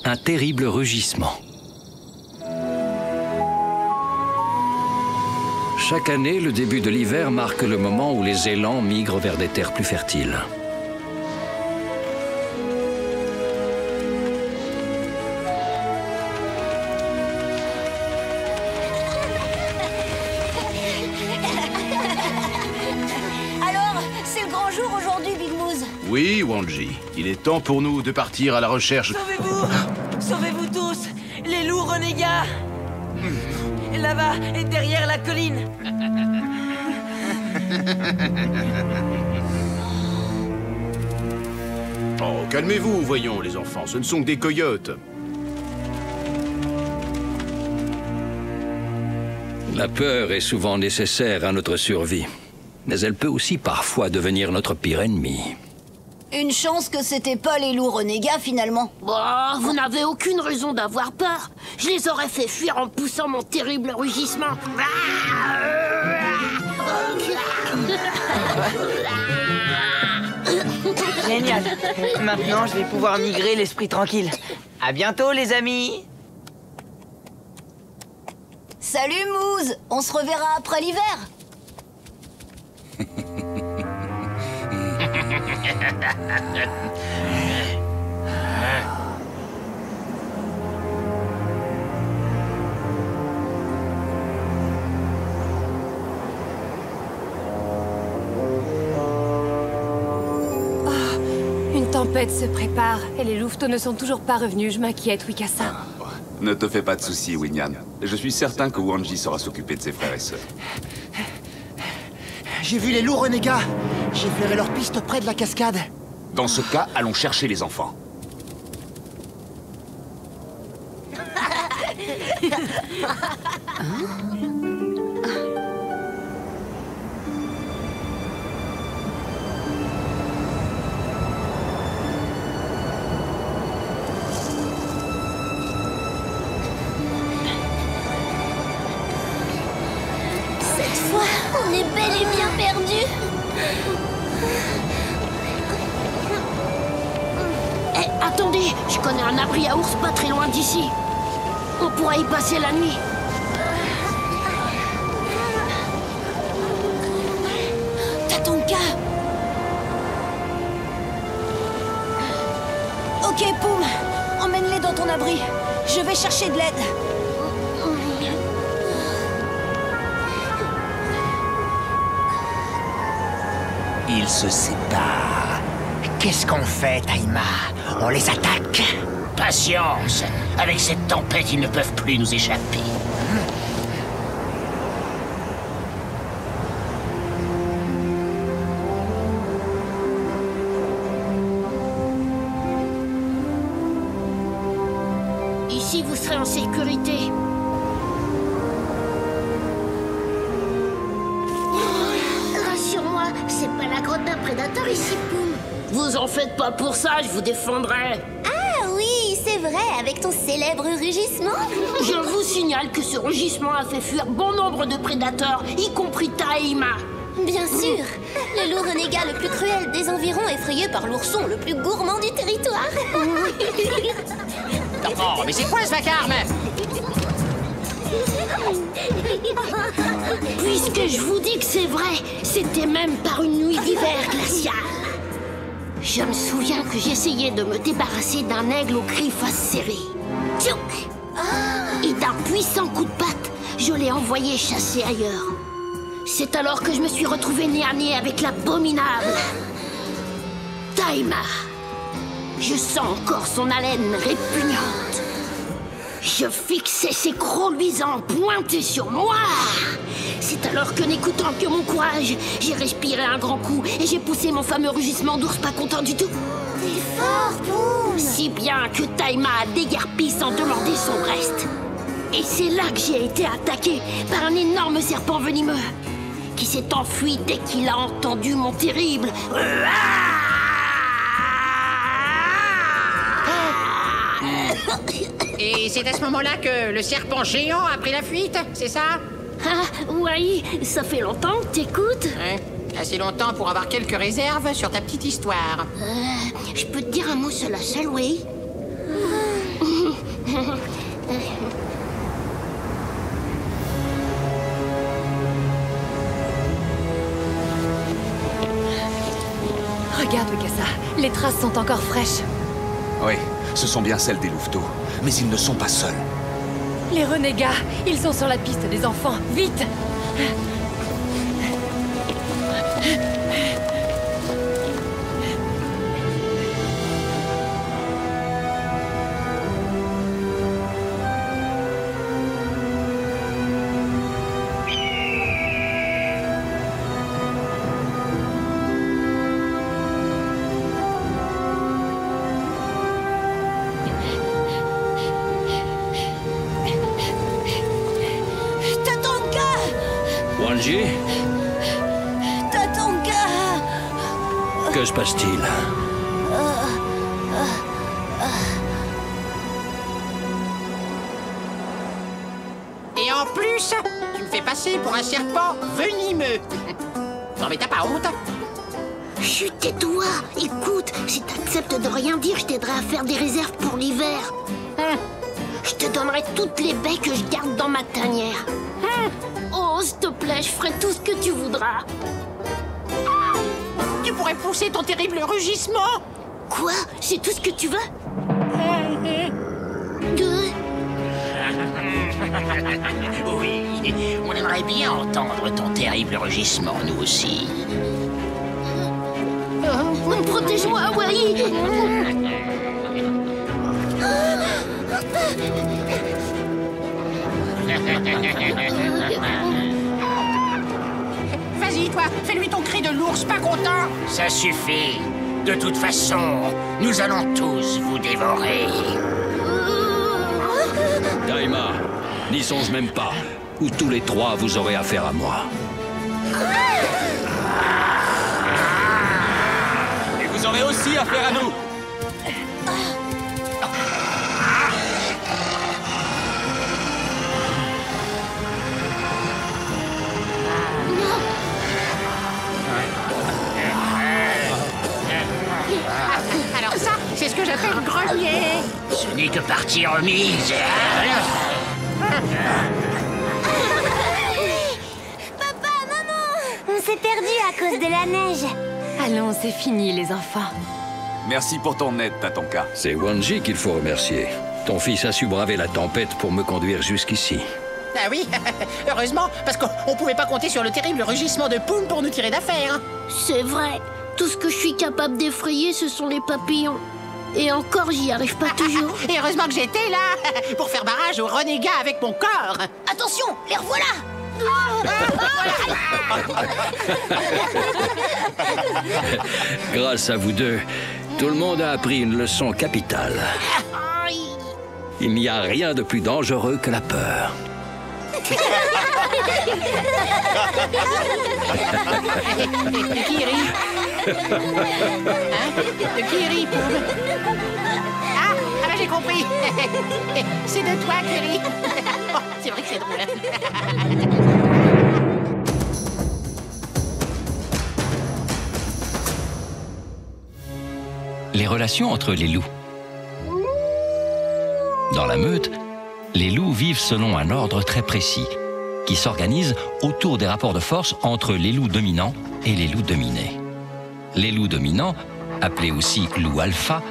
un terrible rugissement. Chaque année, le début de l'hiver marque le moment où les élans migrent vers des terres plus fertiles. Alors, c'est le grand jour aujourd'hui, Big Moose. Oui, Wanji. Il est temps pour nous de partir à la recherche... Sauvez-vous! Sauvez-vous tous! Les loups renégats! Là-bas, et derrière la colline! Oh, calmez-vous, voyons, les enfants. Ce ne sont que des coyotes. La peur est souvent nécessaire à notre survie, mais elle peut aussi parfois devenir notre pire ennemi. Une chance que c'était pas les loups renégats, finalement. Bah, vous n'avez aucune raison d'avoir peur. Je les aurais fait fuir en poussant mon terrible rugissement. Génial! Maintenant, je vais pouvoir migrer l'esprit tranquille. À bientôt, les amis! Salut, Moose. On se reverra après l'hiver. Une tempête se prépare et les louveteaux ne sont toujours pas revenus. Je m'inquiète, Wikasa. Ne te fais pas de soucis, Winyan. Je suis certain que Wanji saura s'occuper de ses frères et sœurs. J'ai vu les loups renégats. J'ai flairé leur piste près de la cascade. Dans ce cas, allons chercher les enfants. Cette fois, on est bel et bien perdus. Eh, attendez, je connais un abri à ours pas très loin d'ici. On pourra y passer la nuit. Tatanka. Ok, Poum. Emmène-les dans ton abri. Je vais chercher de l'aide. Ils se séparent. Qu'est-ce qu'on fait, Taïma? On les attaque? Patience. Avec cette tempête, ils ne peuvent plus nous échapper. Ici, vous serez en sécurité. Rassure-moi, c'est pas la grotte d'un prédateur ici, Poum. Vous en faites pas pour ça, je vous défendrai. Ah oui, c'est vrai, avec ton célèbre rugissement. Je vous signale que ce rugissement a fait fuir bon nombre de prédateurs, y compris Taïma. Bien sûr. Le loup renégat le plus cruel des environs, effrayé par l'ourson le plus gourmand du territoire. Oh, mais c'est quoi ce vacarme? Puisque je vous dis que c'est vrai, c'était même par une nuit d'hiver glacial. Je me souviens que j'essayais de me débarrasser d'un aigle aux griffes acérées. Tchouk! Et d'un puissant coup de patte, je l'ai envoyé chasser ailleurs. C'est alors que je me suis retrouvé nez à nez avec l'abominable Taïma. Je sens encore son haleine répugnante. Je fixais ses crocs luisants pointés sur moi. C'est alors que, n'écoutant que mon courage, j'ai respiré un grand coup et j'ai poussé mon fameux rugissement d'ours pas content du tout. T'es fort, Poum. Si bien que Taïma a déguerpi sans demander son reste. Et c'est là que j'ai été attaqué par un énorme serpent venimeux qui s'est enfui dès qu'il a entendu mon terrible... Et c'est à ce moment-là que le serpent géant a pris la fuite, c'est ça? Ah, oui, ça fait longtemps que t'écoutes. Ouais, assez longtemps pour avoir quelques réserves sur ta petite histoire. Je peux te dire un mot sur la seule, oui. Regarde, Mikasa, les traces sont encore fraîches. Oui, ce sont bien celles des louveteaux. Mais ils ne sont pas seuls. Les renégats, ils sont sur la piste des enfants. Vite! Wanji? Tatanka! Que se passe-t-il? Et en plus, tu me fais passer pour un serpent venimeux. Non mais t'as pas honte? Chut, tais-toi. Écoute, si t'acceptes de rien dire, je t'aiderai à faire des réserves pour l'hiver. Je te donnerai toutes les baies que je garde dans ma tanière. Oh, s'il te plaît, je ferai tout ce que tu voudras. Tu pourrais pousser ton terrible rugissement. Quoi? C'est tout ce que tu veux? Oui, on aimerait bien entendre ton terrible rugissement, nous aussi. Protège-moi, Hawaii. Vas-y, toi, fais-lui ton cri de l'ours pas content. Ça suffit. De toute façon, nous allons tous vous dévorer. Daima, n'y songe même pas. Ou tous les trois, vous aurez affaire à moi. Et vous aurez aussi affaire à nous. Alors ça, c'est ce que j'appelle grenier. Ce n'est que partie remise. Papa, maman! On s'est perdu à cause de la neige. Allons, c'est fini, les enfants. Merci pour ton aide, Tatanka. C'est Wanji qu'il faut remercier. Ton fils a su braver la tempête pour me conduire jusqu'ici. Ah oui, heureusement, parce qu'on pouvait pas compter sur le terrible rugissement de Poum pour nous tirer d'affaire. C'est vrai. Tout ce que je suis capable d'effrayer, ce sont les papillons. Et encore, j'y arrive pas toujours. Et heureusement que j'étais là pour faire barrage aux renégats avec mon corps. Attention, les revoilà! Grâce à vous deux, tout le monde a appris une leçon capitale. Il n'y a rien de plus dangereux que la peur. De qui rit? Hein? De qui rit, Poum? Ah, bah j'ai compris. C'est de toi qui rit. Oh, c'est vrai que c'est drôle. Les relations entre les loups. Dans la meute, les loups vivent selon un ordre très précis, qui s'organise autour des rapports de force entre les loups dominants et les loups dominés. Les loups dominants, appelés aussi loups alpha,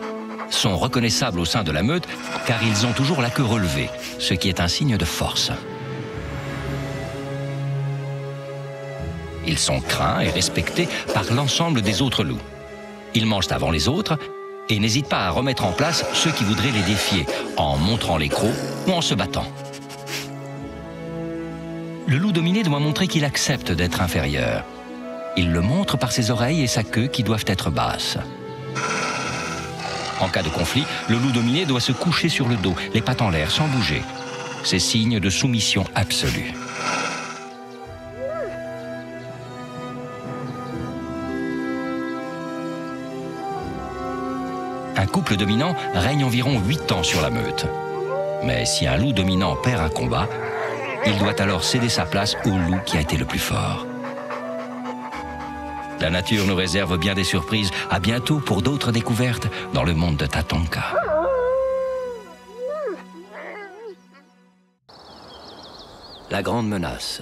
sont reconnaissables au sein de la meute car ils ont toujours la queue relevée, ce qui est un signe de force. Ils sont craints et respectés par l'ensemble des autres loups. Ils mangent avant les autres et n'hésitent pas à remettre en place ceux qui voudraient les défier, en montrant les crocs ou en se battant. Le loup dominé doit montrer qu'il accepte d'être inférieur. Il le montre par ses oreilles et sa queue qui doivent être basses. En cas de conflit, le loup dominé doit se coucher sur le dos, les pattes en l'air, sans bouger. C'est signe de soumission absolue. Un couple dominant règne environ 8 ans sur la meute. Mais si un loup dominant perd un combat, il doit alors céder sa place au loup qui a été le plus fort. La nature nous réserve bien des surprises. À bientôt pour d'autres découvertes dans le monde de Tatanka. la grande menace.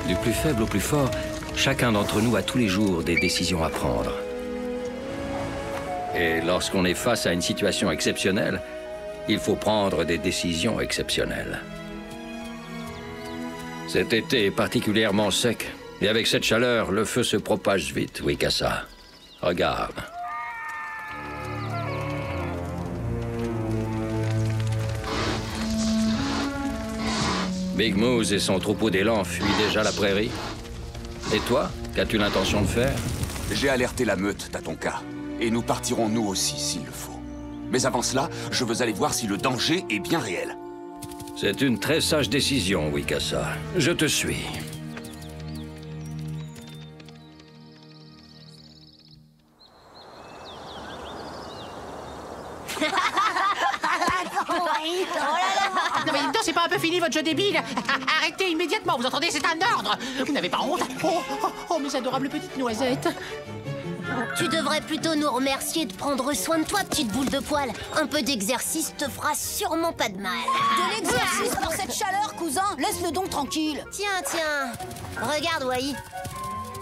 Du plus faible au plus fort, chacun d'entre nous a tous les jours des décisions à prendre. Et lorsqu'on est face à une situation exceptionnelle, il faut prendre des décisions exceptionnelles. Cet été est particulièrement sec. Et avec cette chaleur, le feu se propage vite, Wikasa. Regarde. Big Moose et son troupeau d'élan fuient déjà la prairie. Et toi, qu'as-tu l'intention de faire? J'ai alerté la meute, Tatonka. Et nous partirons nous aussi, s'il le faut. Mais avant cela, je veux aller voir si le danger est bien réel. C'est une très sage décision, Wikasa. Je te suis. Non mais dis donc, c'est pas un peu fini votre jeu débile? Arrêtez immédiatement, vous entendez? C'est un ordre. Vous n'avez pas honte? Oh, mes adorables petites noisettes. Tu devrais plutôt nous remercier de prendre soin de toi, petite boule de poil. Un peu d'exercice te fera sûrement pas de mal. De l'exercice pour cette chaleur, cousin. Laisse-le donc tranquille. Tiens. Regarde, Wai.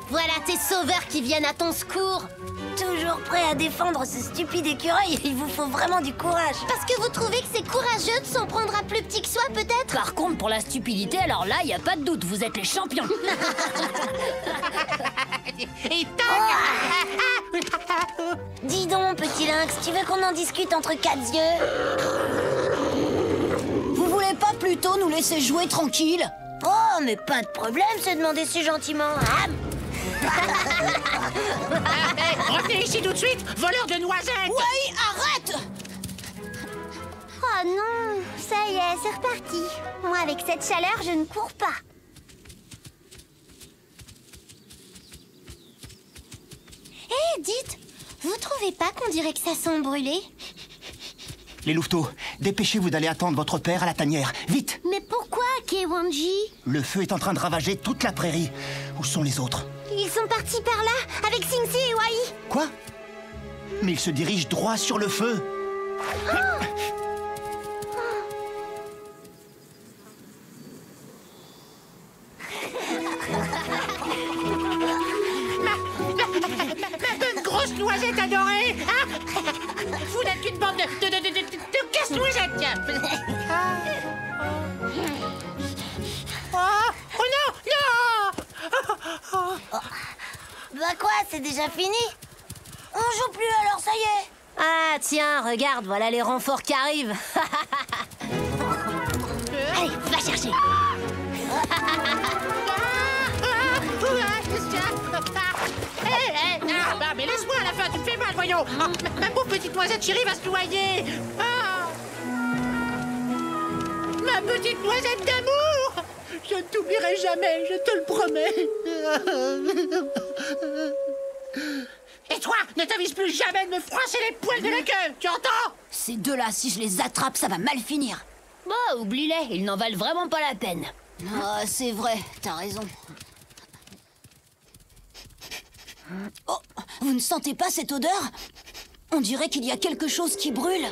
Voilà tes sauveurs qui viennent à ton secours. Toujours prêts à défendre ce stupide écureuil. Il vous faut vraiment du courage. Parce que vous trouvez que c'est courageux de s'en prendre à plus petit que soi, peut-être? Par contre, pour la stupidité, alors là, y a pas de doute. Vous êtes les champions. Et tac! Dis donc, petit lynx, tu veux qu'on en discute entre quatre yeux? Vous voulez pas plutôt nous laisser jouer tranquille? Oh, mais pas de problème, c'est demander si gentiment. Revenez ici tout de suite, voleur de noisettes! Oui, arrête! Oh non, ça y est, c'est reparti. Moi, avec cette chaleur, je ne cours pas. Hé, dites, vous trouvez pas qu'on dirait que ça sent brûlé? Les louveteaux, dépêchez-vous d'aller attendre votre père à la tanière. Vite! Mais pourquoi, Kewanji? Le feu est en train de ravager toute la prairie. Où sont les autres? Ils sont partis par là, avec Sing-Si et Wai. Quoi? Mais ils se dirigent droit sur le feu. Ma bonne grosse noisette adorée, hein? Vous n'êtes qu'une bande de casse-noisettes, tiens. Oh non! Bah quoi, c'est déjà fini? On joue plus alors, ça y est. Ah tiens, regarde, voilà les renforts qui arrivent. Allez, va chercher. Bah, mais laisse-moi à la fin, tu me fais mal, voyons. Ma pauvre petite noisette chérie va se noyer. Ma petite noisette d'amour. Je ne t'oublierai jamais, je te le promets. Et toi, ne t'avise plus jamais de me froisser les poils de la queue, tu entends? Ces deux-là, si je les attrape, ça va mal finir. Bah, oublie-les, ils n'en valent vraiment pas la peine. Ah, c'est vrai, t'as raison. Oh, vous ne sentez pas cette odeur? On dirait qu'il y a quelque chose qui brûle.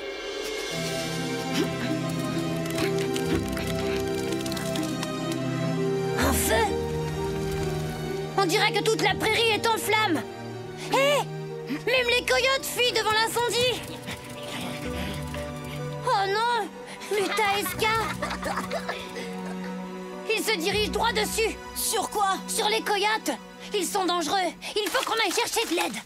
Un feu! On dirait que toute la prairie est en flammes. Hé! Même les coyotes fuient devant l'incendie. Oh non! Mutaeska! Ils se dirigent droit dessus. Sur quoi? Sur les coyotes. Ils sont dangereux. Il faut qu'on aille chercher de l'aide.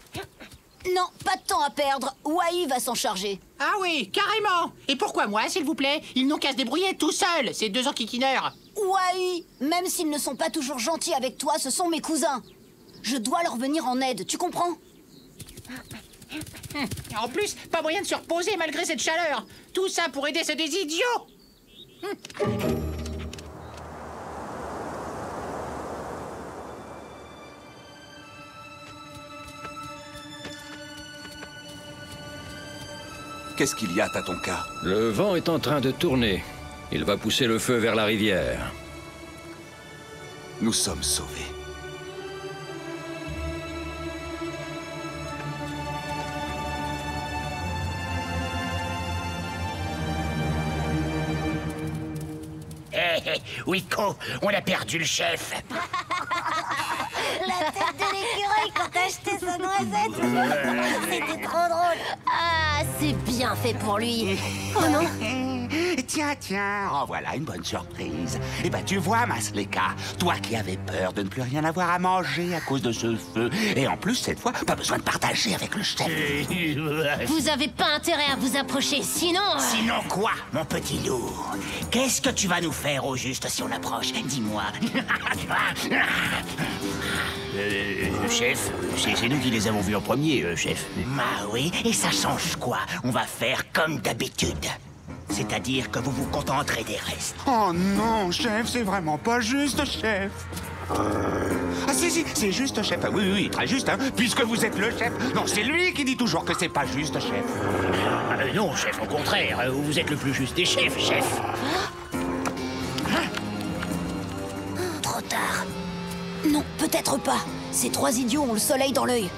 Non, pas de temps à perdre. Wai va s'en charger. Ah oui, carrément. Et pourquoi moi, s'il vous plaît? Ils n'ont qu'à se débrouiller tout seuls, ces deux enquiquineurs. Wai, même s'ils ne sont pas toujours gentils avec toi, ce sont mes cousins. Je dois leur venir en aide, tu comprends? En plus, pas moyen de se reposer malgré cette chaleur. Tout ça pour aider ces deux idiots. Qu'est-ce qu'il y a, Tatonka? Le vent est en train de tourner. Il va pousser le feu vers la rivière. Nous sommes sauvés. Wiko, on a perdu le chef. La tête de l'écureuil quand t'as acheté sa noisette. C'était trop drôle. Ah, c'est bien fait pour lui. Oh non. Tiens, en voilà une bonne surprise. Eh ben, tu vois, Masleka, toi qui avais peur de ne plus rien avoir à manger à cause de ce feu, et en plus, cette fois, pas besoin de partager avec le chef. Vous avez pas intérêt à vous approcher, sinon... Sinon quoi, mon petit loup? Qu'est-ce que tu vas nous faire au juste si on approche? Dis-moi. Chef, c'est nous qui les avons vus en premier, chef. Ah oui, et ça change quoi? On va faire comme d'habitude. C'est-à-dire que vous vous contenterez des restes. Oh non, chef, c'est vraiment pas juste, chef. Ah si, c'est juste, chef. Ah, oui, très juste, hein, puisque vous êtes le chef. Non, c'est lui qui dit toujours que c'est pas juste, chef. Non, chef, au contraire, vous êtes le plus juste des chefs, chef. Trop tard. Non, peut-être pas. Ces trois idiots ont le soleil dans l'œil.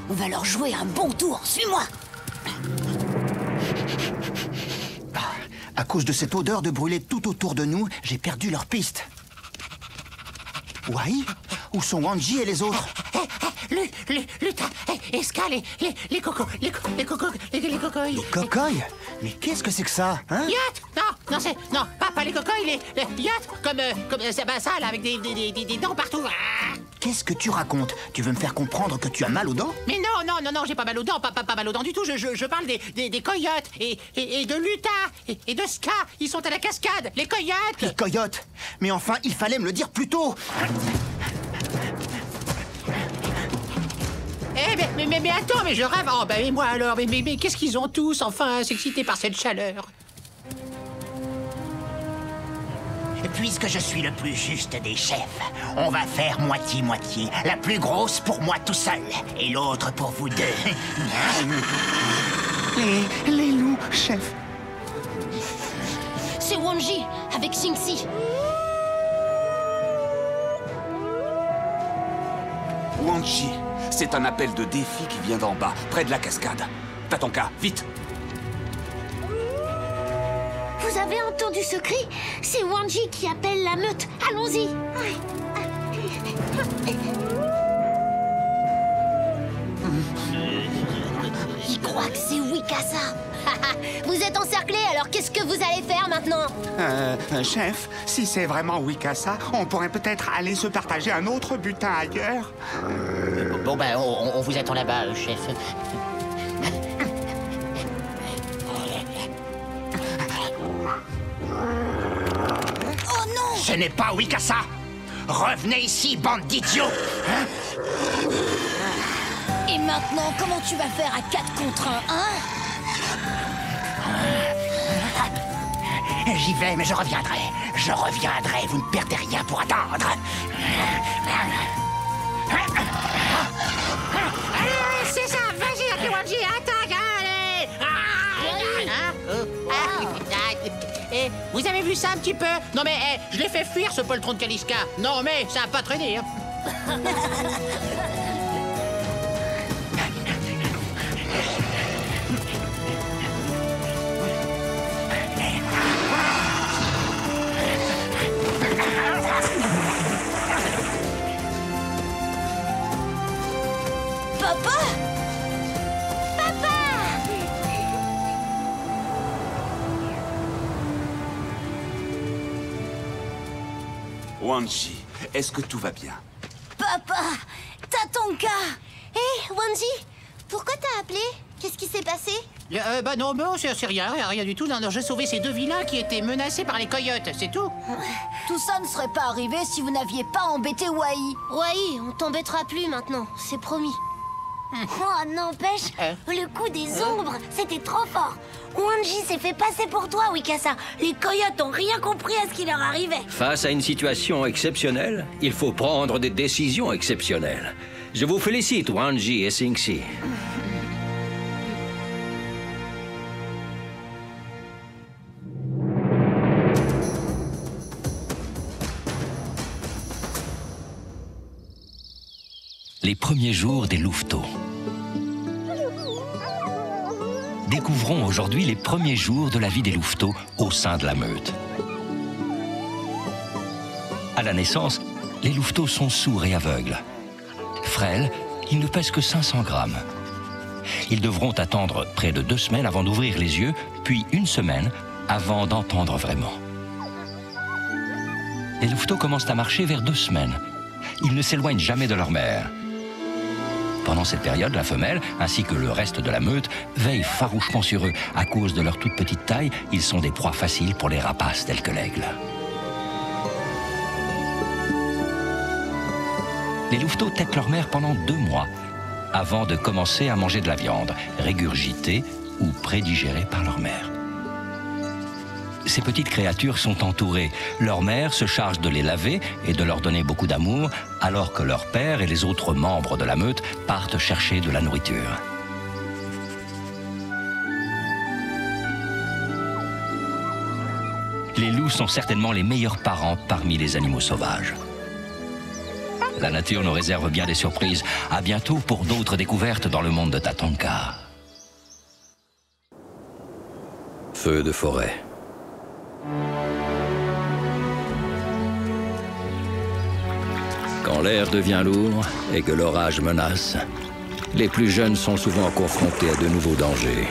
On va leur jouer un bon tour. Suis-moi. À cause de cette odeur de brûlé tout autour de nous, j'ai perdu leur piste. Wai? Où sont Wanji et les autres? Luta, Eska, les cocos, les cocoys. Les cocoys? Mais qu'est-ce que c'est que ça, hein? Yacht! Non, pas les cocoys, les yachts, comme ça, là, avec des dents partout. Ah. Qu'est-ce que tu racontes? Tu veux me faire comprendre que tu as mal aux dents? Mais non, j'ai pas mal aux dents, pas mal aux dents du tout. Je parle des coyotes et de Luta et de Ska. Ils sont à la cascade, les coyotes. Les coyotes? Mais enfin, il fallait me le dire plus tôt. Mais attends, mais je rêve. Oh, et moi alors, mais qu'est-ce qu'ils ont tous, enfin, à s'exciter par cette chaleur? Puisque je suis le plus juste des chefs, on va faire moitié-moitié. La plus grosse pour moi tout seul, et l'autre pour vous deux. Les loups, chef. C'est Wanji, avec Xingxi. Wanji. C'est un appel de défi qui vient d'en bas, près de la cascade. Tatonka, vite! Vous avez entendu ce cri? C'est Wanji qui appelle la meute. Allons-y. Il croit que c'est Wikasa. Vous êtes encerclés, alors qu'est-ce que vous allez faire maintenant? Chef, si c'est vraiment Wikasa, on pourrait peut-être aller se partager un autre butin ailleurs. Bon, on vous attend là-bas, chef. Oh non! Ce n'est pas Wikasa! Revenez ici, bande d'idiots! Et maintenant, comment tu vas faire à 4 contre 1, hein? J'y vais, mais je reviendrai. Vous ne perdez rien pour attendre. Allez, c'est ça, vas-y, Wanji, attaque, allez. Vous avez vu ça un petit peu? Non mais, je l'ai fait fuir, ce poltron de Kaliska. Non mais, ça a pas traîné, hein. Papa! Wanji, est-ce que tout va bien? Papa! Tatonka! Hé, Wanji, pourquoi t'as appelé? Qu'est-ce qui s'est passé? Non, c'est rien du tout. Non, j'ai sauvé ces deux vilains qui étaient menacés par les coyotes, c'est tout. Tout ça ne serait pas arrivé si vous n'aviez pas embêté Wai. Wai, on t'embêtera plus maintenant, c'est promis. Oh, n'empêche, le coup des ombres, c'était trop fort. Wanji s'est fait passer pour toi, Wikasa. Les coyotes ont rien compris à ce qui leur arrivait. Face à une situation exceptionnelle, il faut prendre des décisions exceptionnelles. Je vous félicite, Wanji et Xingxi. Les premiers jours des louveteaux. Découvrons aujourd'hui les premiers jours de la vie des louveteaux au sein de la meute. À la naissance, les louveteaux sont sourds et aveugles. Frêles, ils ne pèsent que 500 grammes. Ils devront attendre près de 2 semaines avant d'ouvrir les yeux, puis 1 semaine avant d'entendre vraiment. Les louveteaux commencent à marcher vers 2 semaines. Ils ne s'éloignent jamais de leur mère. Pendant cette période, la femelle, ainsi que le reste de la meute, veille farouchement sur eux. À cause de leur toute petite taille, ils sont des proies faciles pour les rapaces tels que l'aigle. Les louveteaux têtent leur mère pendant 2 mois, avant de commencer à manger de la viande, régurgitée ou prédigérée par leur mère. Ces petites créatures sont entourées. Leur mère se charge de les laver et de leur donner beaucoup d'amour, alors que leur père et les autres membres de la meute partent chercher de la nourriture. Les loups sont certainement les meilleurs parents parmi les animaux sauvages. La nature nous réserve bien des surprises. À bientôt pour d'autres découvertes dans le monde de Tatanka. Feu de forêt. Quand l'air devient lourd et que l'orage menace, les plus jeunes sont souvent confrontés à de nouveaux dangers.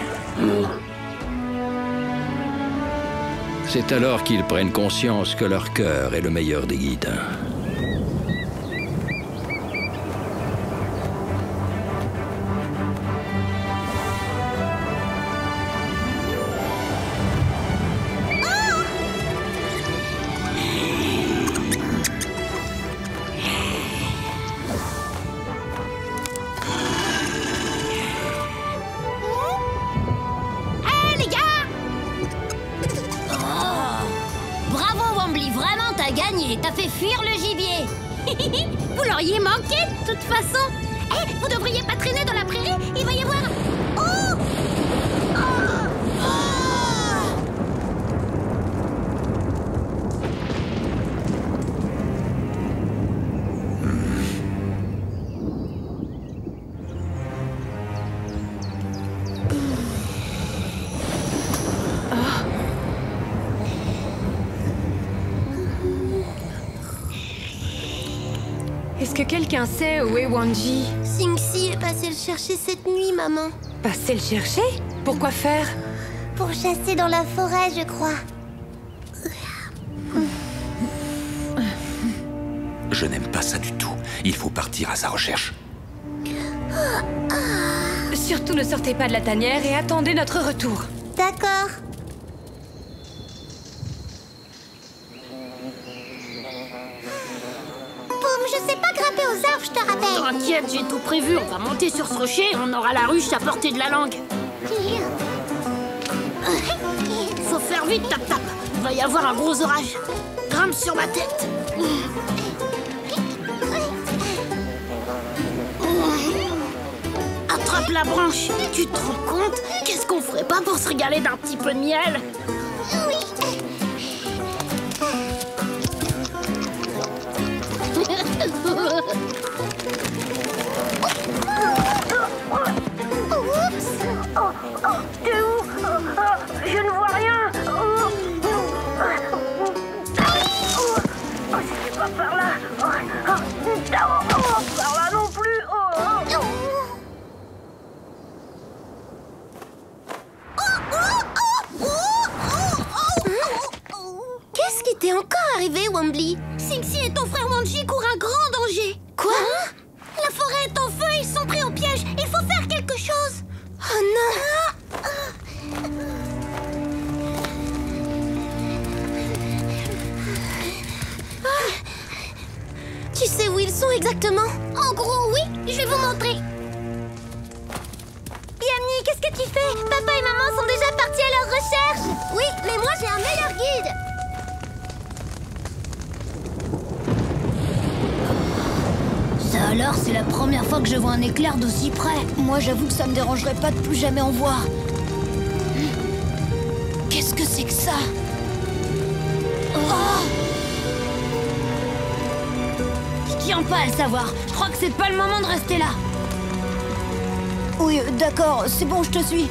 C'est alors qu'ils prennent conscience que leur cœur est le meilleur des guides. T'as fait fuir le gibier. Vous l'auriez manqué de toute façon. Eh, vous devriez pas traîner dans la prairie. Il va y avoir... Oh, Est-ce que quelqu'un sait où est Wanji? Xingxi est passé le chercher cette nuit, maman. Passer le chercher? Pourquoi faire? Pour chasser dans la forêt, je crois. Je n'aime pas ça du tout. Il faut partir à sa recherche. Surtout ne sortez pas de la tanière et attendez notre retour. D'accord. Je sais pas grimper aux arbres, je te rappelle. T'inquiète, j'ai tout prévu. On va monter sur ce rocher et on aura la ruche à portée de la langue. Faut faire vite, tap-tap. Il va y avoir un gros orage. Grimpe sur ma tête. Attrape la branche. Tu te rends compte? Qu'est-ce qu'on ferait pas pour se régaler d'un petit peu de miel? Oui. T'es où? Je ne vois rien. C'était pas par là. Par là non plus. Qu'est-ce qui t'est encore arrivé, Wombly? Xingxi et ton frère Wanji courent un grand danger. Quoi? La forêt est en feu, ils sont pris au piège. Il faut faire quelque chose. Oh non! Tu sais où ils sont exactement? En gros, oui. Je vais vous montrer. Yamni, qu'est-ce que tu fais? Papa et maman sont déjà partis à leur recherche. Oui, mais moi j'ai un meilleur guide. Ça alors, c'est la première fois que je vois un éclair d'aussi près. Moi, j'avoue que ça me dérangerait pas de plus jamais en voir. Qu'est-ce que c'est que ça? Oh! Je tiens pas à le savoir. Je crois que c'est pas le moment de rester là. Oui, d'accord, c'est bon, je te suis.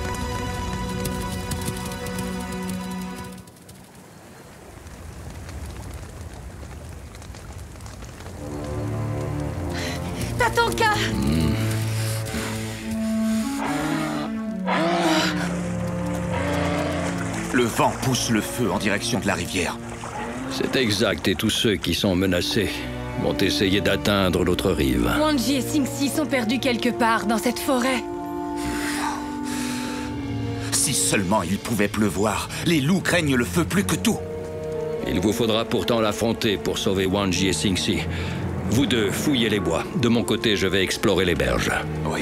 Tatanka! Le vent pousse le feu en direction de la rivière. C'est exact, et tous ceux qui sont menacés vont essayer d'atteindre l'autre rive. Wanji et Singsi sont perdus quelque part dans cette forêt. Si seulement il pouvait pleuvoir. Les loups craignent le feu plus que tout. Il vous faudra pourtant l'affronter pour sauver Wanji et Singsi. Vous deux, fouillez les bois. De mon côté, je vais explorer les berges. Oui.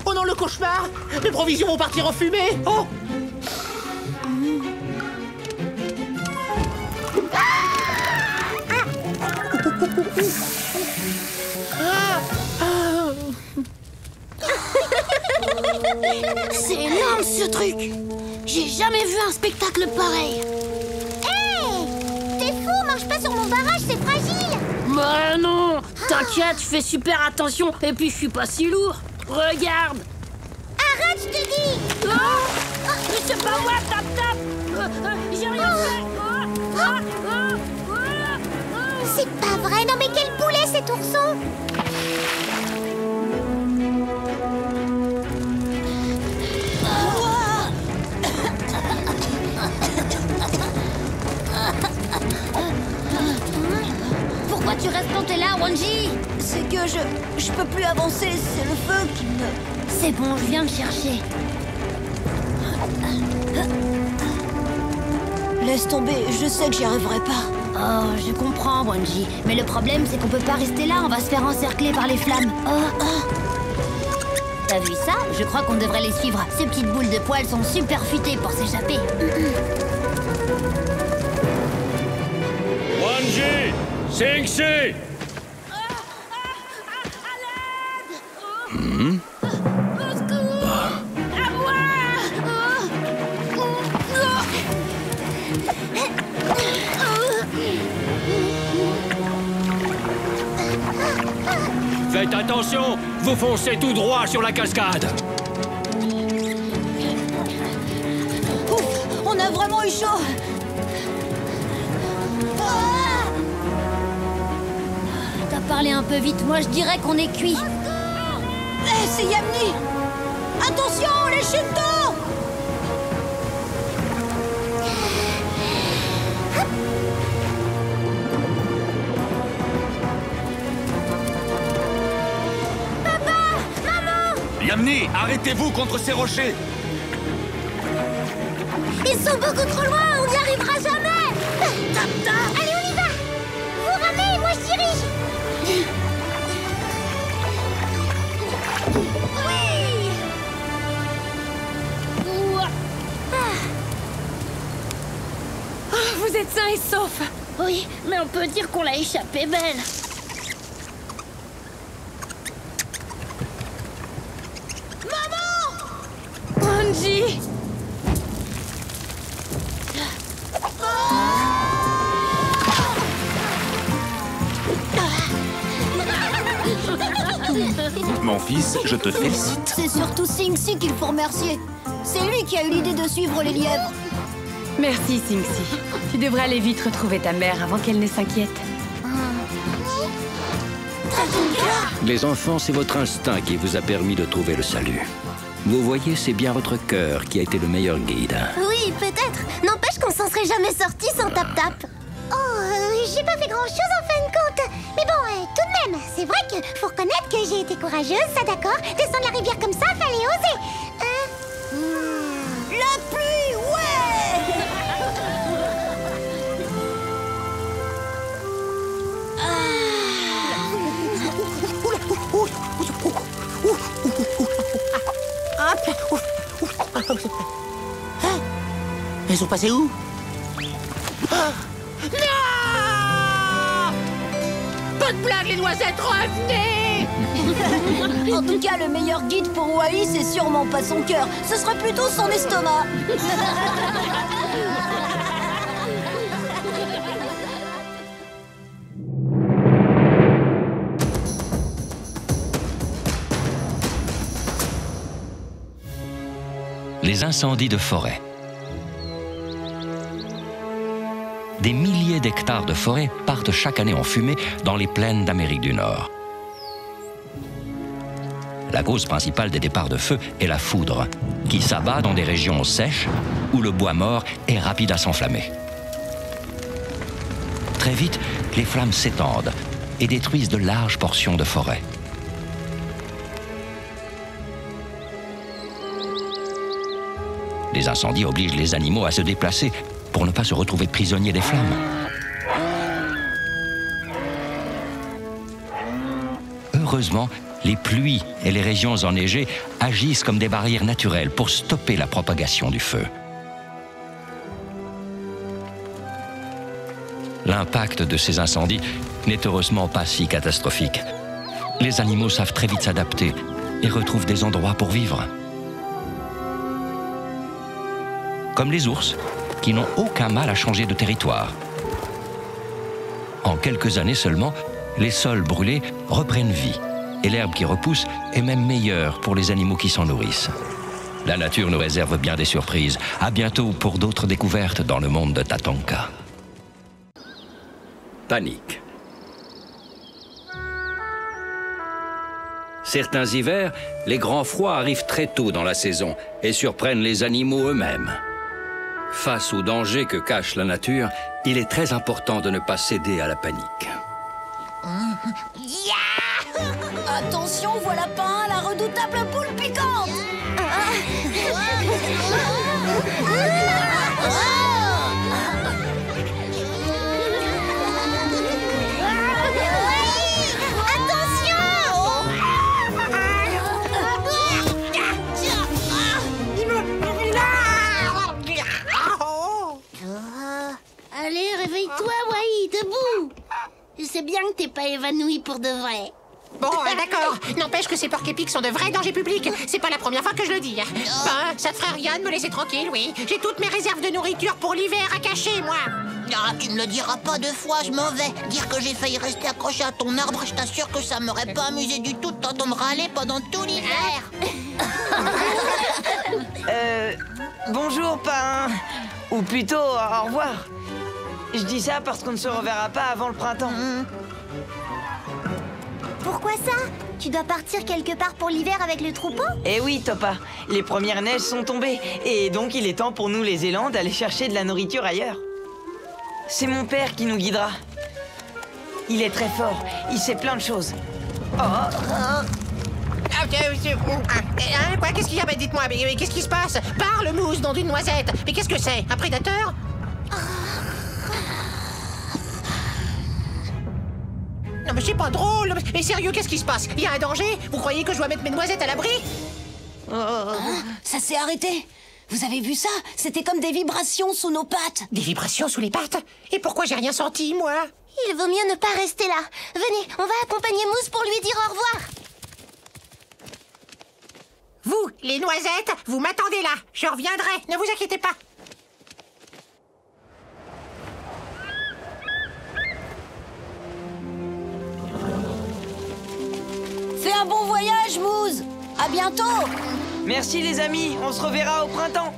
Oh non, le cauchemar! Les provisions vont partir en fumée! Oh! C'est énorme ce truc! J'ai jamais vu un spectacle pareil! Hey! T'es fou, marche pas sur mon barrage, c'est fragile! Bah non! T'inquiète, je fais super attention, et puis je suis pas si lourd! Regarde! Arrête, je te dis! Oh! Mais c'est pas moi, Tap-Tap! J'ai rien fait! C'est pas vrai, non mais quel boulet cet ourson! Pourquoi tu restes planté là, Wanji? C'est que je peux plus avancer, c'est le feu qui me... C'est bon, je viens de chercher. Laisse tomber, je sais que j'y arriverai pas. Oh, je comprends, Wanji. Mais le problème, c'est qu'on peut pas rester là, on va se faire encercler par les flammes. T'as vu ça? Je crois qu'on devrait les suivre. Ces petites boules de poils sont super futées pour s'échapper. Wanji! Singsi! Faites attention, vous foncez tout droit sur la cascade. Ouf, on a vraiment eu chaud. T'as parlé un peu vite, moi je dirais qu'on est cuit. Eh, c'est Yamni! Attention, les chutes d'eau! Yamni, arrêtez-vous contre ces rochers! Ils sont beaucoup trop loin, on n'y arrivera jamais! Allez, on y va! Vous ramez, moi je dirige! Oui! Vous êtes sains et saufs! Oui, mais on peut dire qu'on l'a échappé belle. Wanji! Mon fils, je te félicite. C'est surtout Singsi qu'il faut remercier. C'est lui qui a eu l'idée de suivre les lièvres. Merci, Singsi. Tu devrais aller vite retrouver ta mère avant qu'elle ne s'inquiète. Les enfants, c'est votre instinct qui vous a permis de trouver le salut. Vous voyez, c'est bien votre cœur qui a été le meilleur guide. Oui, peut-être. N'empêche qu'on s'en serait jamais sorti sans tap-tap. Oh, j'ai pas fait grand-chose en fin de compte. Mais bon, tout de même, c'est vrai que faut reconnaître que j'ai été courageuse, ça d'accord. Descendre la rivière comme ça, fallait oser. La pluie, ouais! Hein? Elles sont passées où? Ah! Non! Pas de blague, les noisettes, revenez! En tout cas, le meilleur guide pour Wai, c'est sûrement pas son cœur. Ce serait plutôt son estomac. Les incendies de forêt. Des milliers d'hectares de forêt partent chaque année en fumée dans les plaines d'Amérique du Nord. La cause principale des départs de feu est la foudre, qui s'abat dans des régions sèches où le bois mort est rapide à s'enflammer. Très vite, les flammes s'étendent et détruisent de larges portions de forêt. Les incendies obligent les animaux à se déplacer pour ne pas se retrouver prisonniers des flammes. Heureusement, les pluies et les régions enneigées agissent comme des barrières naturelles pour stopper la propagation du feu. L'impact de ces incendies n'est heureusement pas si catastrophique. Les animaux savent très vite s'adapter et retrouvent des endroits pour vivre. Comme les ours, qui n'ont aucun mal à changer de territoire. En quelques années seulement, les sols brûlés reprennent vie et l'herbe qui repousse est même meilleure pour les animaux qui s'en nourrissent. La nature nous réserve bien des surprises. À bientôt pour d'autres découvertes dans le monde de Tatanka. Panique. Certains hivers, les grands froids arrivent très tôt dans la saison et surprennent les animaux eux-mêmes. Face au danger que cache la nature, il est très important de ne pas céder à la panique. Attention, voilà pas la redoutable boule piquante. Allez, réveille-toi, Wai, debout. Je sais bien que t'es pas évanoui pour de vrai. Bon, d'accord. N'empêche que ces porc-épics sont de vrais dangers publics. C'est pas la première fois que je le dis. Ben, ça te ferait rien de me laisser tranquille, oui. J'ai toutes mes réserves de nourriture pour l'hiver à cacher, moi. Ah, tu ne le diras pas deux fois, je m'en vais. Dire que j'ai failli rester accroché à ton arbre, je t'assure que ça m'aurait pas amusé du tout de t'entendre râler pendant tout l'hiver. Bonjour, pain. Ou plutôt, au revoir. Je dis ça parce qu'on ne se reverra pas avant le printemps. Pourquoi ça? Tu dois partir quelque part pour l'hiver avec le troupeau? Eh oui, Topa. Les premières neiges sont tombées. Et donc, il est temps pour nous, les élans, d'aller chercher de la nourriture ailleurs. C'est mon père qui nous guidera. Il est très fort. Il sait plein de choses. Quoi? Qu'est-ce qu'il y a? Ben, dites-moi, mais qu'est-ce qui se passe? Parle, Mousse, dans d'une noisette. Mais qu'est-ce que c'est? Un prédateur? Non mais c'est pas drôle. Mais sérieux, qu'est-ce qui se passe? Il y a un danger? Vous croyez que je dois mettre mes noisettes à l'abri? Ça s'est arrêté. Vous avez vu ça? C'était comme des vibrations sous nos pattes. Des vibrations sous les pattes? Et pourquoi j'ai rien senti, moi? Il vaut mieux ne pas rester là. Venez, on va accompagner Mousse pour lui dire au revoir. Vous, les noisettes, vous m'attendez là. Je reviendrai, ne vous inquiétez pas. Fais un bon voyage, Mousse. À bientôt. Merci, les amis. On se reverra au printemps.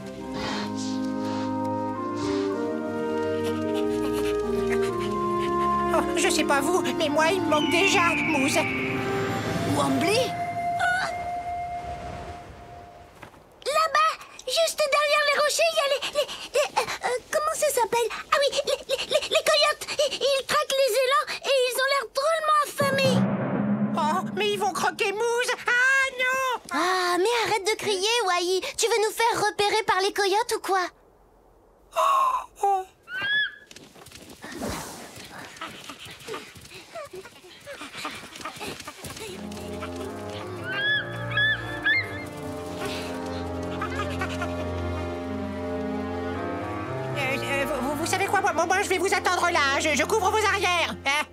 Oh, je sais pas vous, mais moi, il me manque déjà, Mousse. Wambly? Là-bas, juste derrière les rochers, il y a comment ça s'appelle? Ah oui, les coyotes. Ils traquent les élans et ils ont l'air drôlement affamés. Oh, mais ils vont croquer Mousse. Ah non! Ah, mais arrête de crier, Wai. Tu veux nous faire repérer par les coyotes ou quoi? Moi, je vais vous attendre là. Je couvre vos arrières. Hein?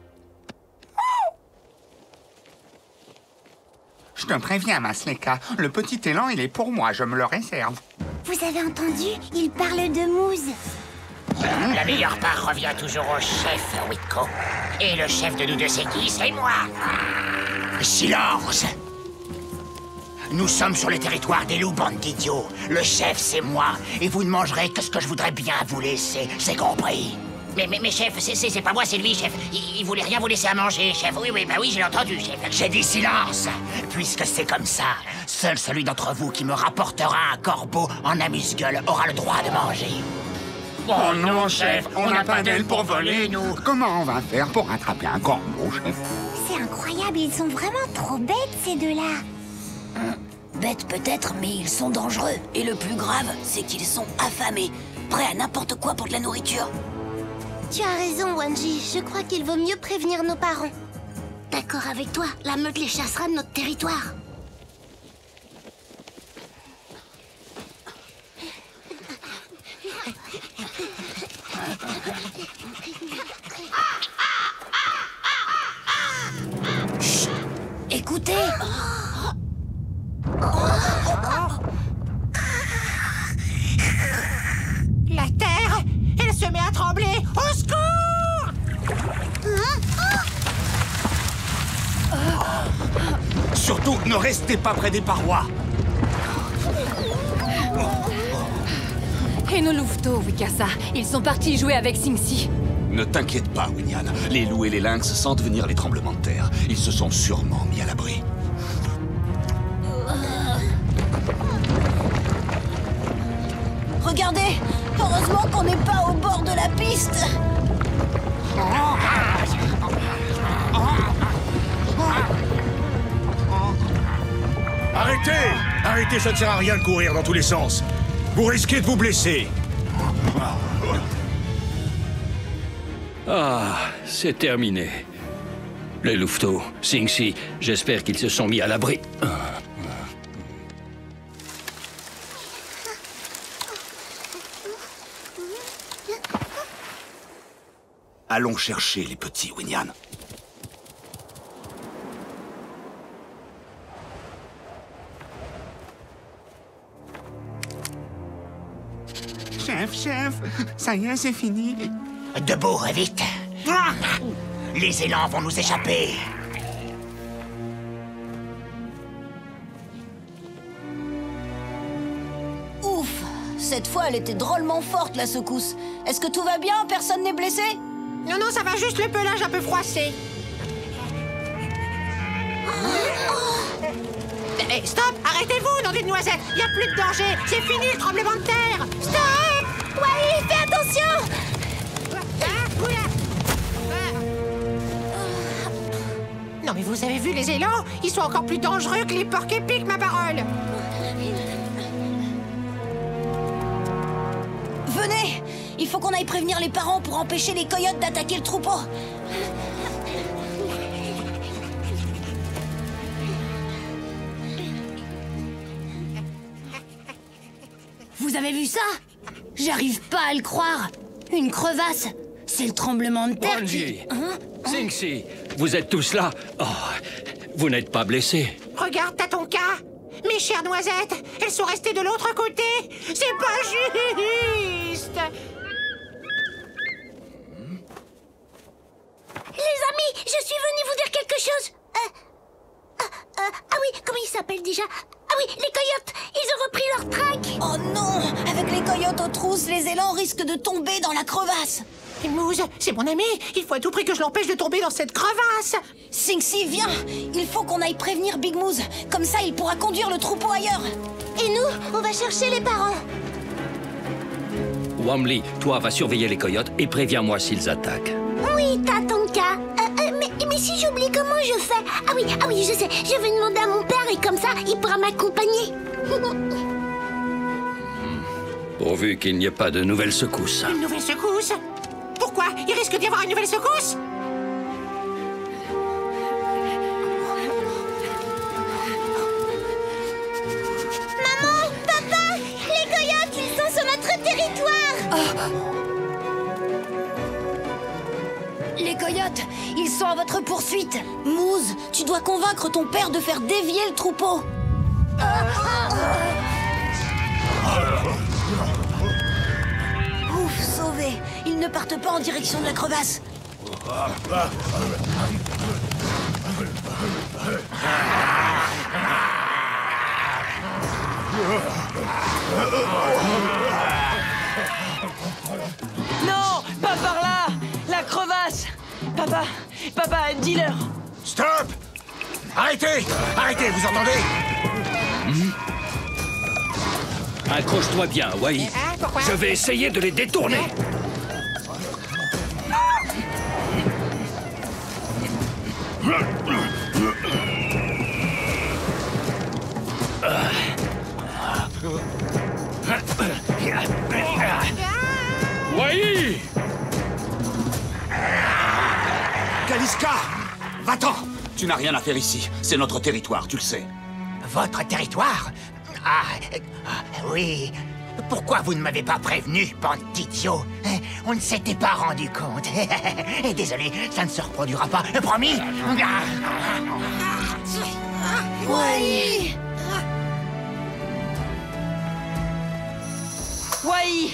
Je te préviens, Masleka, le petit élan, il est pour moi, je me le réserve. Vous avez entendu? Il parle de mousse. La meilleure part revient toujours au chef, Whitco. Et le chef de nous deux, c'est qui? C'est moi. Silence! Nous sommes sur le territoire des loups, bande d'idiots. Le chef, c'est moi. Et vous ne mangerez que ce que je voudrais bien vous laisser. C'est compris? Mais chef, c'est pas moi, c'est lui, chef. Il voulait rien vous laisser à manger, chef. Oui, j'ai entendu, chef. J'ai dit silence. Puisque c'est comme ça, seul celui d'entre vous qui me rapportera un corbeau en amuse-gueule aura le droit de manger. Oh non, chef, on n'a pas d'aile pour voler, nous. Comment on va faire pour attraper un corbeau, chef? C'est incroyable, ils sont vraiment trop bêtes, ces deux-là. Bêtes peut-être, mais ils sont dangereux. Et le plus grave, c'est qu'ils sont affamés. Prêts à n'importe quoi pour de la nourriture. Tu as raison, Wanji. Je crois qu'il vaut mieux prévenir nos parents. D'accord avec toi, la meute les chassera de notre territoire. Chut! Écoutez! La terre, elle se met à trembler. Au secours! Surtout, ne restez pas près des parois. Et nos louveteaux, Wikasa, ils sont partis jouer avec Singsi. Ne t'inquiète pas, Winyan. Les loups et les lynx sentent venir les tremblements de terre. Ils se sont sûrement mis à l'abri. Regardez! Heureusement qu'on n'est pas au bord de la piste! Arrêtez! Arrêtez, ça ne sert à rien de courir dans tous les sens. Vous risquez de vous blesser. Ah, c'est terminé. Les louveteaux, Singsi, j'espère qu'ils se sont mis à l'abri. Allons chercher les petits, Winyan. Chef, ça y est, c'est fini. Debout, vite. Les élans vont nous échapper. Ouf! Cette fois, elle était drôlement forte, la secousse. Est-ce que tout va bien? Personne n'est blessé? Non, ça va, juste le pelage un peu froissé. Hey, stop! Arrêtez-vous, nom d'une noisette! Il n'y a plus de danger! C'est fini le tremblement de terre! Stop! Wally, fais attention! Non mais vous avez vu les élans? Ils sont encore plus dangereux que les porcs épics, ma parole! Venez! Il faut qu'on aille prévenir les parents pour empêcher les coyotes d'attaquer le troupeau. Vous avez vu ça? J'arrive pas à le croire. Une crevasse. C'est le tremblement de terre Wanji, Hein? Singsi, vous êtes tous là? Oh, vous n'êtes pas blessés? Regarde, t'as ton cas! Mes chères noisettes, elles sont restées de l'autre côté! C'est pas juste! Les amis, je suis venue vous dire quelque chose. Ah oui, comment ils s'appellent déjà? Ah oui, les coyotes, ils ont repris leur traque. Oh non! Avec les coyotes aux trousses, les élans risquent de tomber dans la crevasse. Mousse, c'est mon ami. Il faut à tout prix que je l'empêche de tomber dans cette crevasse. Singsi, viens! Il faut qu'on aille prévenir Big Moose. Comme ça, il pourra conduire le troupeau ailleurs. Et nous, on va chercher les parents. Wamli, toi, va surveiller les coyotes et préviens-moi s'ils attaquent. Oui, Tatonka. Mais si j'oublie, comment je fais? Ah oui, je sais. Je vais demander à mon père et comme ça, il pourra m'accompagner. Pourvu qu'il n'y ait pas de nouvelles secousses. Une nouvelle secousse? Pourquoi? Il risque d'y avoir une nouvelle secousse? Maman, papa, les coyotes, ils sont sur notre territoire. idiotes! Ils sont à votre poursuite! Mouze, tu dois convaincre ton père de faire dévier le troupeau! Ouf, sauvé! Ils ne partent pas en direction de la crevasse! Non, pas par là! La crevasse! Papa, dis-leur! Stop! Arrêtez! Arrêtez, vous entendez? Accroche-toi bien, Wai. Pourquoi? Je vais essayer de les détourner. Wai! Kaliska! Va-t'en! Tu n'as rien à faire ici. C'est notre territoire, tu le sais. Votre territoire? Oui. Pourquoi vous ne m'avez pas prévenu, bande d'idiots? On ne s'était pas rendu compte. Désolé, ça ne se reproduira pas. Promis? Oui! Wai!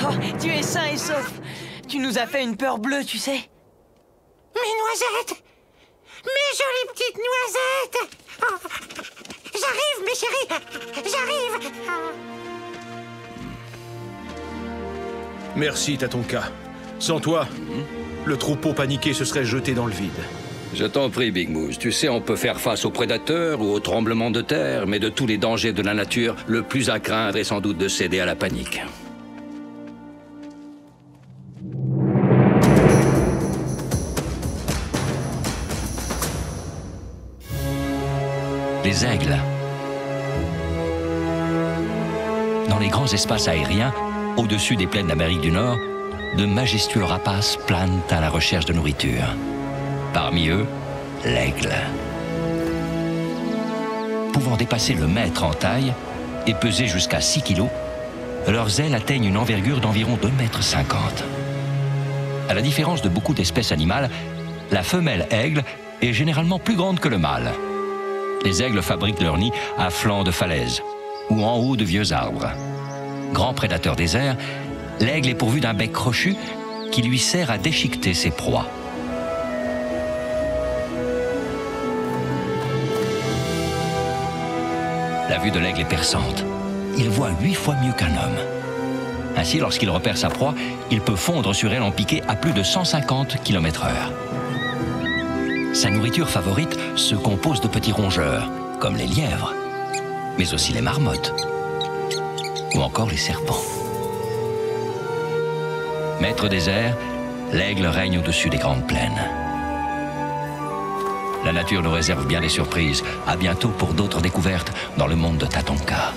Oh, tu es sain et sauf. Tu nous as fait une peur bleue, tu sais. Mes noisettes! Mes jolies petites noisettes! Oh, j'arrive, mes chéris! J'arrive! Merci, Tatonka. Sans toi, le troupeau paniqué se serait jeté dans le vide. Je t'en prie, Big Moose. Tu sais, on peut faire face aux prédateurs ou aux tremblements de terre, mais de tous les dangers de la nature, le plus à craindre est sans doute de céder à la panique. Les aigles. Dans les grands espaces aériens, au-dessus des plaines d'Amérique du Nord, de majestueux rapaces planent à la recherche de nourriture. Parmi eux, l'aigle. Pouvant dépasser le mètre en taille et peser jusqu'à 6 kilos, leurs ailes atteignent une envergure d'environ 2,50 m. À la différence de beaucoup d'espèces animales, la femelle aigle est généralement plus grande que le mâle. Les aigles fabriquent leur nid à flanc de falaise ou en haut de vieux arbres. Grand prédateur des airs, l'aigle est pourvu d'un bec crochu qui lui sert à déchiqueter ses proies. La vue de l'aigle est perçante. Il voit 8 fois mieux qu'un homme. Ainsi, lorsqu'il repère sa proie, il peut fondre sur elle en piqué à plus de 150 km/h. Sa nourriture favorite se compose de petits rongeurs, comme les lièvres, mais aussi les marmottes ou encore les serpents. Maître des airs, l'aigle règne au-dessus des grandes plaines. La nature nous réserve bien des surprises. À bientôt pour d'autres découvertes dans le monde de Tatonka.